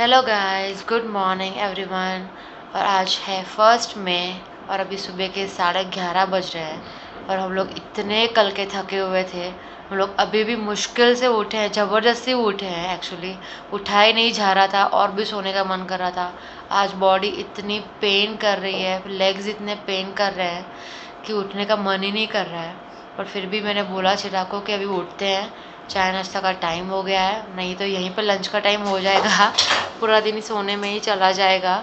Hello guys, good morning everyone. और आज है 1 मई और अभी सुबह के 11:30 बज रहे हैं और हम लोग इतने कल के थके हुए थे। हम लोग अभी भी मुश्किल से उठे हैं, ज़बरदस्ती उठे हैं। एक्चुअली उठा ही नहीं जा रहा था और भी सोने का मन कर रहा था। आज बॉडी इतनी पेन कर रही है, लेग्स इतने पेन कर रहे हैं कि उठने का मन ही नहीं कर रहा है। पर फिर भी मैंने बोला चिरा को कि अभी उठते हैं, चाय नाश्ता का टाइम हो गया है, नहीं तो यहीं पर लंच का टाइम हो जाएगा। पूरा दिन सोने में ही चला जाएगा।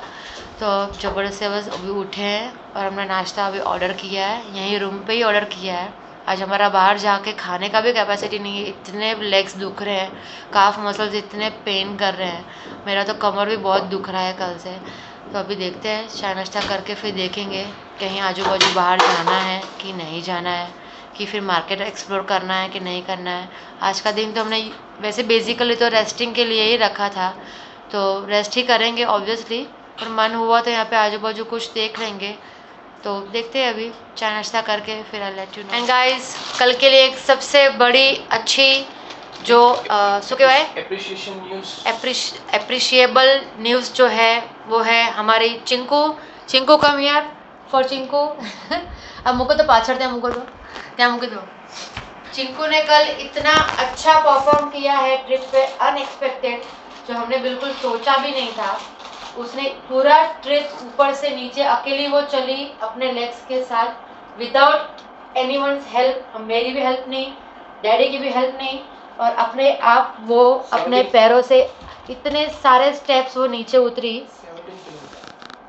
तो ज़बरदस्ती बस अभी उठे हैं और हमने नाश्ता अभी ऑर्डर किया है, यहीं रूम पे ही ऑर्डर किया है। आज हमारा बाहर जाके खाने का भी कैपेसिटी नहीं है, इतने लेग्स दुख रहे हैं, काफ मसल्स इतने पेन कर रहे हैं। मेरा तो कमर भी बहुत दुख रहा है कल से। तो अभी देखते हैं, चाय नाश्ता करके फिर देखेंगे कहीं आजू बाजू बाहर जाना है कि नहीं जाना है, कि फिर मार्केट एक्सप्लोर करना है कि नहीं करना है। आज का दिन तो हमने वैसे बेसिकली तो रेस्टिंग के लिए ही रखा था, तो रेस्ट ही करेंगे ऑब्वियसली। पर मन हुआ तो यहाँ पे आजू बाजू कुछ देख लेंगे। तो देखते हैं अभी चाय नाश्ता करके फिर I let you know. And guys, कल के लिए एक सबसे बड़ी अच्छी जो एप्रिशिएशन न्यूज़ एप्रिशिएबल न्यूज़ जो है वो है हमारी Chinku come here for Chinku. अब मुझको तो पाछड़ दे, मुझको तो क्या मुझको दो। चिंकू ने कल इतना अच्छा परफॉर्म किया है ट्रिप पे, अनएक्सपेक्टेड, जो हमने बिल्कुल सोचा भी नहीं था। उसने पूरा ट्रिप ऊपर से नीचे अकेली वो चली अपने लेग्स के साथ, विदाउट एनीवन्स हेल्प। मेरी भी हेल्प नहीं, डैडी की भी हेल्प नहीं, और अपने आप वो अपने पैरों से इतने सारे स्टेप्स वो नीचे उतरी।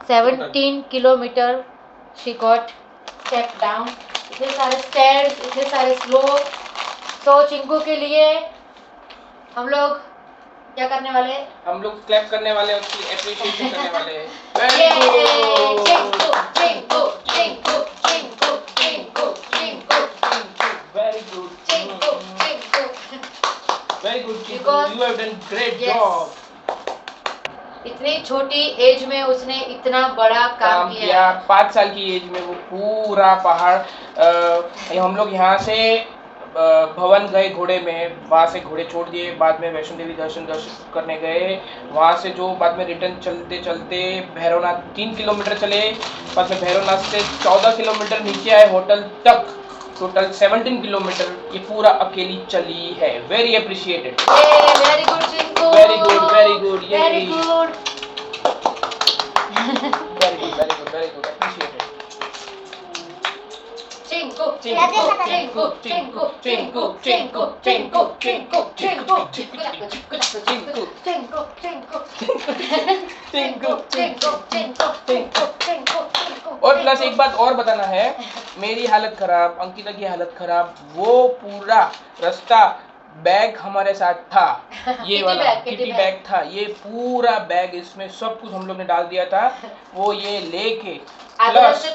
17 kilometre she got step down, इतने सारे स्टेयर्स, इतने सारे स्लोप। तो चिंकू के लिए हम लोग क्या करने वाले हैं? हम लोग क्लैप करने वाले हैं, उसकी एप्रिशिएशन करने वाले हैं। Very good Chinku, very good Chinku, you have done great job. इतनी छोटी एज में उसने इतना बड़ा काम किया। 5 साल की एज में वो पूरा पहाड़, हम लोग यहाँ से भवन गए घोड़े में, वहाँ से घोड़े छोड़ दिए, बाद में वैष्णो देवी दर्शन करने गए। वहाँ से जो बाद में रिटर्न चलते चलते भैरवनाथ 3 किलोमीटर चले, बाद में भैरवनाथ से 14 किलोमीटर नीचे आए होटल तक, टोटल 17 किलोमीटर ये पूरा अकेली चली है। Very appreciated, very good Chinku, very good, very good, very good, very good, very good, very good, appreciated. Chinku Chinku Chinku Chinku Chinku Chinku Chinku Chinku Chinku Chinku Chinku Chinku Chinku Chinku Chinku. और प्लस एक बात और बताना है, मेरी हालत खराब, अंकिता की हालत खराब, वो पूरा रास्ता बैग हमारे साथ था, ये वाला किटी बैग था, ये पूरा बैग, इसमें सब कुछ हम लोग ने डाल दिया था। वो ये लेके प्लस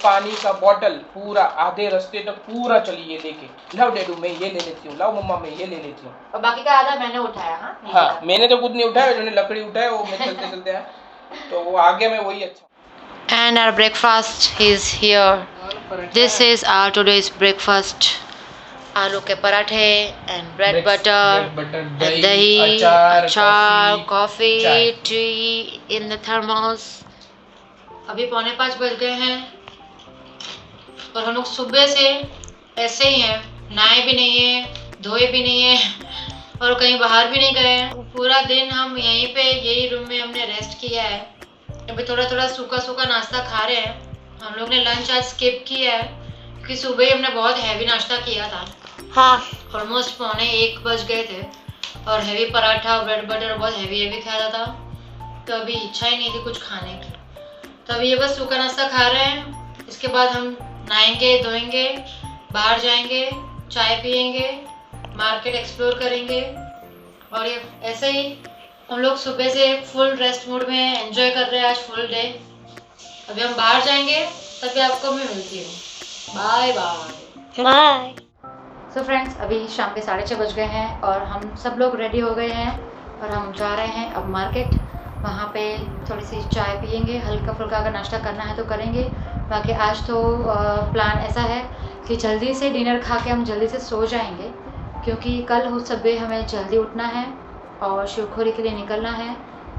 पानी का बोतल पूरा आधे रास्ते तक पूरा चली ये लेके। लाओ डेडू मैं ये ले लेती हूँ, लाओ मम्मा मैं ये ले लेती हूँ, और बाकी का आधा मैंने उठाया। हाँ मैंने तो कुछ नहीं उठाया, उन्होंने लकड़ी उठाया, वो मैं चलते चलते आया, तो वो आगे में वही अच्छा। And our breakfast is here. This is our today's breakfast. आलू के पराठे and bread butter, दही, अचार, coffee, T in the thermos. अभी 4:45 बज गए हैं और हम लोग सुबह से ऐसे ही हैं, नहाए भी नहीं है, धोए भी नहीं है और कहीं बाहर भी नहीं गए हैं। पूरा दिन हम यहीं पे यही रूम में हमने रेस्ट किया है। अभी थोड़ा थोड़ा सूखा सूखा नाश्ता खा रहे हैं। हम लोग ने लंच आज स्किप किया है क्योंकि सुबह ही हमने बहुत हैवी नाश्ता किया था। हाँ, ऑलमोस्ट 1:45 बज गए थे और हैवी पराठा ब्रेड बटर बहुत हैवी खाया था, तो अभी इच्छा ही नहीं थी कुछ खाने की। तो अभी ये बस सूखा नाश्ता खा रहे हैं। इसके बाद हम नहाएंगे धोएंगे, बाहर जाएंगे, चाय पियेंगे, मार्केट एक्सप्लोर करेंगे और ये ऐसे ही हम लोग सुबह से फुल रेस्ट मूड में एंजॉय कर रहे हैं आज फुल डे। अभी हम बाहर जाएंगे, तभी आपको मैं मिलती हूँ। Bye bye bye. So friends, अभी शाम के 6:30 बज गए हैं और हम सब लोग रेडी हो गए हैं और हम जा रहे हैं अब मार्केट। वहाँ पे थोड़ी सी चाय पियेंगे, हल्का फुल्का अगर नाश्ता करना है तो करेंगे। बाकी आज तो प्लान ऐसा है कि जल्दी से डिनर खा के हम जल्दी से सो जाएंगे, क्योंकि कल सुबह हमें जल्दी उठना है और शिवखोरी के लिए निकलना है।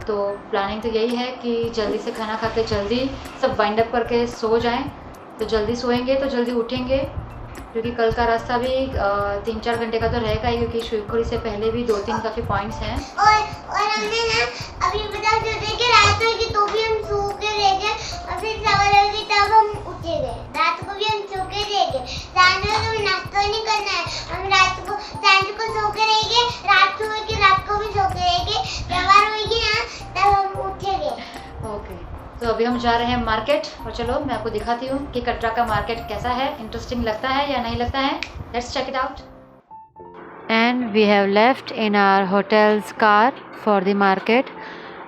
तो प्लानिंग तो यही है कि जल्दी से खाना खा के जल्दी सब वाइंड अप करके सो जाएं। तो जल्दी सोएंगे तो जल्दी उठेंगे, क्योंकि कल का रास्ता भी 3-4 घंटे का तो रहेगा ही, क्योंकि शिवखोड़ी से पहले भी 2-3 काफ़ी पॉइंट्स हैं। और हमने ना अभी बता देते कि रात होगी तो भी हम सो के रह गए और फिर सवाल होगी तब हम उठे गए। रात को भी हम सो के रह गए। सांझ को नाश्ता नहीं करना है, हम रात को सांझ को सो के रह गए, रात को भी सो के रह गए। सवाल होगी ना तब हम उठे गए। ओके, तो अभी हम जा रहे हैं मार्केट, और चलो मैं आपको दिखाती हूँ कि कटरा का मार्केट कैसा है, इंटरेस्टिंग लगता है या नहीं लगता है। Let's check it out. And we have left in our hotel's car for the market.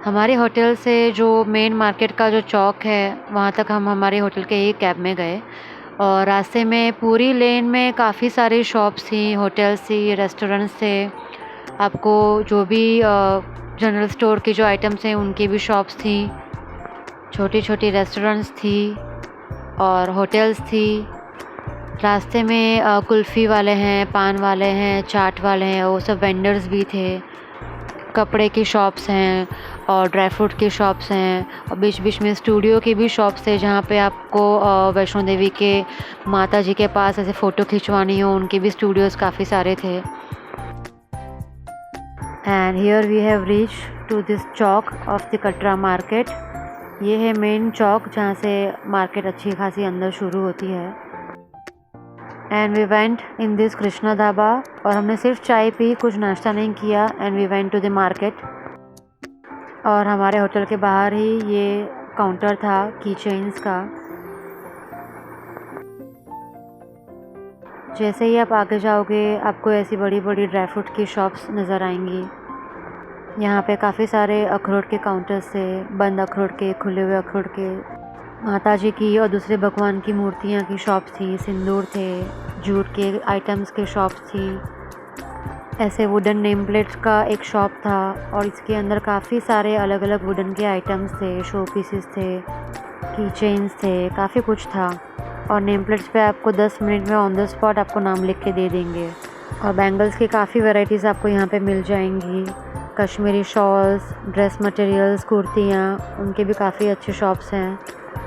हमारे होटल से जो मेन मार्केट का जो चौक है वहाँ तक हम हमारे होटल के ही कैब में गए, और रास्ते में पूरी लेन में काफ़ी सारी शॉप्स थी, होटल्स थी, रेस्टोरेंट्स थे। आपको जो भी जनरल स्टोर की जो आइटम्स हैं उनकी भी शॉप्स थी, छोटी छोटी रेस्टोरेंट्स थी और होटल्स थी। रास्ते में कुल्फ़ी वाले हैं, पान वाले हैं, चाट वाले हैं, वो सब वेंडर्स भी थे। कपड़े की शॉप्स हैं और ड्राई फ्रूट की शॉप्स हैं, और बीच बीच में स्टूडियो की भी शॉप्स थे, जहाँ पे आपको वैष्णो देवी के माता जी के पास ऐसे फ़ोटो खिंचवानी हो उनके भी स्टूडियोज़ काफ़ी सारे थे। And here we have reach to this chowk of the Katra market. ये है मेन चौक जहाँ से मार्केट अच्छी खासी अंदर शुरू होती है। And we went in this Krishna dhaba, और हमने सिर्फ चाय पी, कुछ नाश्ता नहीं किया। And we went to the market, और हमारे होटल के बाहर ही ये काउंटर था की चेन्स का। जैसे ही आप आगे जाओगे आपको ऐसी बड़ी बड़ी ड्राई फ्रूट की शॉप्स नज़र आएंगी। यहाँ पे काफ़ी सारे अखरोट के काउंटर्स थे, बंद अखरोट के, खुले हुए अखरोट के, माता जी की और दूसरे भगवान की मूर्तियाँ की शॉप्स थी, सिंदूर थे, जूट के आइटम्स के शॉप्स थी। ऐसे वुडन नेम प्लेट्स का एक शॉप था, और इसके अंदर काफ़ी सारे अलग अलग वुडन के आइटम्स थे, शो पीसेस थे, की चेन्स थे, काफ़ी कुछ था। और नेम प्लेट्स पे आपको 10 मिनट में ऑन द स्पॉट आपको नाम लिख के दे देंगे। और बैंगल्स की काफ़ी वैरायटीज़ आपको यहाँ पे मिल जाएंगी। कश्मीरी शॉल्स, ड्रेस मटेरियल्स, कुर्तियाँ, उनके भी काफ़ी अच्छे शॉप्स हैं।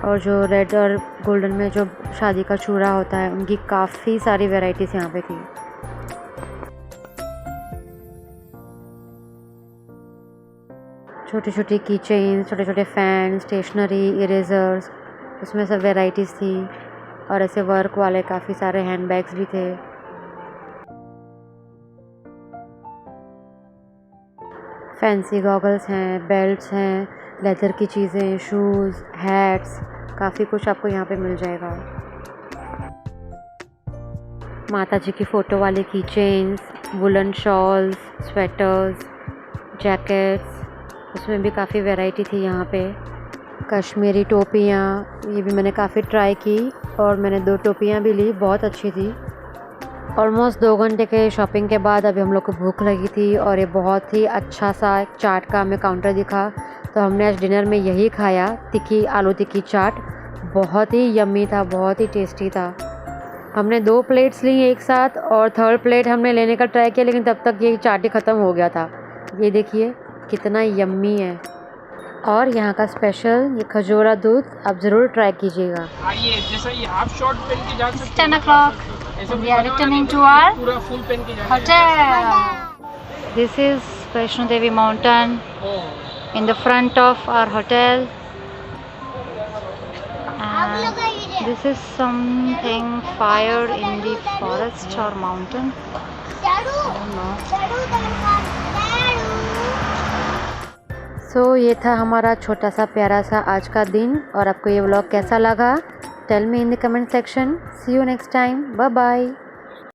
और जो रेड और गोल्डन में जो शादी का चूड़ा होता है उनकी काफ़ी सारी वैरायटीज़ यहाँ पे थी। छोटी छोटी की चेन, छोटे छोटे फैन, स्टेशनरी, इरेजर्स, उसमें सब वैरायटीज़ थी। और ऐसे वर्क वाले काफ़ी सारे हैंडबैग्स भी थे। फैंसी गॉगल्स हैं, बेल्ट्स हैं, लेदर की चीज़ें, शूज़, हैट्स, काफ़ी कुछ आपको यहाँ पे मिल जाएगा। माता जी की फ़ोटो वाले की chains, woollen shawls, sweaters, jackets, उसमें भी काफ़ी वैरायटी थी यहाँ पे। कश्मीरी टोपियाँ, ये भी मैंने काफ़ी ट्राई की, और मैंने 2 टोपियाँ भी ली, बहुत अच्छी थी। ऑलमोस्ट 2 घंटे के शॉपिंग के बाद अभी हम लोग को भूख लगी थी, और ये बहुत ही अच्छा सा चाट का हमें काउंटर दिखा, तो हमने आज डिनर में यही खाया, तिक्की, आलू टिक्की चाट। बहुत ही यम्मी था, बहुत ही टेस्टी था। हमने 2 प्लेट्स ली एक साथ, और 3rd प्लेट हमने लेने का ट्राई किया, लेकिन तब तक ये चाट ही ख़त्म हो गया था। ये देखिए कितना यम्मी है। और यहाँ का स्पेशल ये खजूरा दूध आप ज़रूर ट्राई कीजिएगा। आइए, जैसा ये हाफ शॉर्ट पहन के जा सकते 10 o'clock. We are returning to our पूरा फुल पहन के जाना hotel. This is Vaishno Devi mountain in the front of our hotel. And this is something fire in the forest or mountain. I don't know. So ये था हमारा छोटा सा प्यारा सा आज का दिन, और आपको ये व्लॉग कैसा लगा? Tell me in the comment section. See you next time. Bye bye.